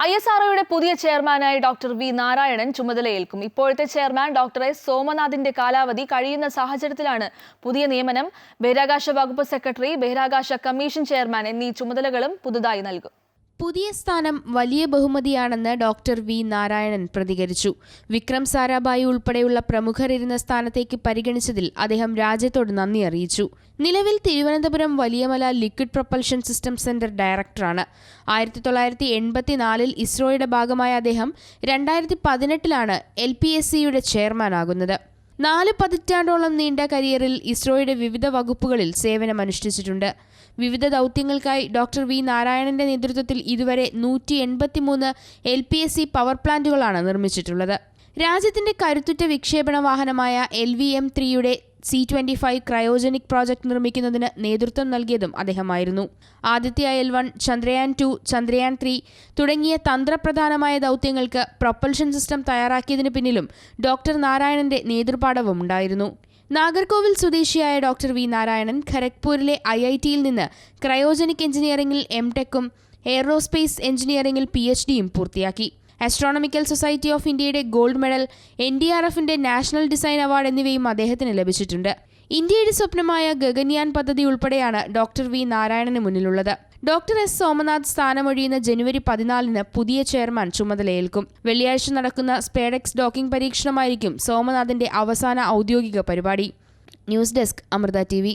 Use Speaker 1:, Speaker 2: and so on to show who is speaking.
Speaker 1: ISROയുടെ പുതിയ ചെയർമാനായി doctor V Narayanan ചുമതലയേൽക്കും. ഇപ്പോഴത്തെ ചെയർമാൻ ഡോക്ടർ എസ് സോമനാഥിന്റെ കാലാവധി കഴിയുന്ന സാഹചര്യത്തിലാണ് പുതിയ നിയമനം. ബഹിരാകാശ വകുപ്പ് സെക്രട്ടറി, ബഹിരാകാശ കമ്മീഷൻ ചെയർമാൻ എന്നീ ചുമതലകളും പുതുതായി നൽകും.
Speaker 2: പുതിയ സ്ഥാനം വലിയ ബഹുമതിയാണെന്ന് ഡോക്ടർ വി നാരായണൻ പ്രതികരിച്ചു. വിക്രം സാരാഭായി ഉൾപ്പെടെയുള്ള പ്രമുഖരിരുന്ന സ്ഥാനത്തേക്ക് പരിഗണിച്ചതിൽ അദ്ദേഹം രാജ്യത്തോട് നന്ദി അറിയിച്ചു. നിലവിൽ Thiruvananthapuram Valiyamala liquid propulsion system centre ഡയറക്ടറാണ്. 1984 ഇസ്രോയുടെ ഭാഗമായ അദ്ദേഹം 2018 LPSCയുടെ ചെയർമാനാകുന്നത്. 4 പതിറ്റാണ്ടോളം നീണ്ട കരിയറിൽ ഇസ്രോയുടെ വിവിധ വകുപ്പുകളിൽ സേവനമനുഷ്ഠിച്ചിട്ടുണ്ട്. വിവിധ ദൗത്യങ്ങൾക്കായി ഡോക്ടർ വി നാരായണന്റെ നേതൃത്വത്തിൽ ഇതുവരെ 183 LPSC പവർ പ്ലാന്റുകളാണ് നിർമ്മിച്ചിട്ടുള്ളത്. രാജ്യത്തിന്റെ കരുത്തുറ്റ വിക്ഷേപണ വാഹനമായ LVM-3യുടെ C-25 ക്രയോജനിക് പ്രോജക്ട് നിർമ്മിക്കുന്നതിന് നേതൃത്വം നൽകിയതും അദ്ദേഹമായിരുന്നു. ആദിത്യ L1, ചന്ദ്രയാൻ 2, ചന്ദ്രയാൻ 3 തുടങ്ങിയ തന്ത്രപ്രധാനമായ ദൗത്യങ്ങൾക്ക് പ്രൊപ്പൽഷൻ സിസ്റ്റം തയ്യാറാക്കിയതിന് പിന്നിലും ഡോക്ടർ നാരായണന്റെ നേതൃപാടവം ഉണ്ടായിരുന്നു. നാഗർകോവിൽ സ്വദേശിയായ ഡോക്ടർ വി നാരായണൻ ഖരഗ്പൂരിലെ IITയിൽ നിന്ന് ക്രയോജനിക് എഞ്ചിനീയറിംഗിൽ M.Techും എയ്റോസ്പേസ് എഞ്ചിനീയറിംഗിൽ PhDയും പൂർത്തിയാക്കി. ആസ്ട്രോണമിക്കൽ സൊസൈറ്റി ഓഫ് ഇന്ത്യയുടെ ഗോൾഡ് മെഡൽ, NDRFന്റെ നാഷണൽ ഡിസൈൻ അവാർഡ് എന്നിവയും അദ്ദേഹത്തിന് ലഭിച്ചിട്ടുണ്ട്. ഇന്ത്യയുടെ സ്വപ്നമായ ഗഗൻയാൻ പദ്ധതി ഉൾപ്പെടെയാണ് ഡോക്ടർ വി നാരായണന് മുന്നിലുള്ളത്. ഡോക്ടർ എസ് സോമനാഥ് സ്ഥാനമൊഴിയുന്ന ജനുവരി 14 പുതിയ ചെയർമാൻ ചുമതലയേൽക്കും. വെള്ളിയാഴ്ച നടക്കുന്ന സ്പേഡെക്സ് ഡോക്കിംഗ് പരീക്ഷണമായിരിക്കും സോമനാഥിന്റെ അവസാന ഔദ്യോഗിക പരിപാടി. News desk, Amrita TV.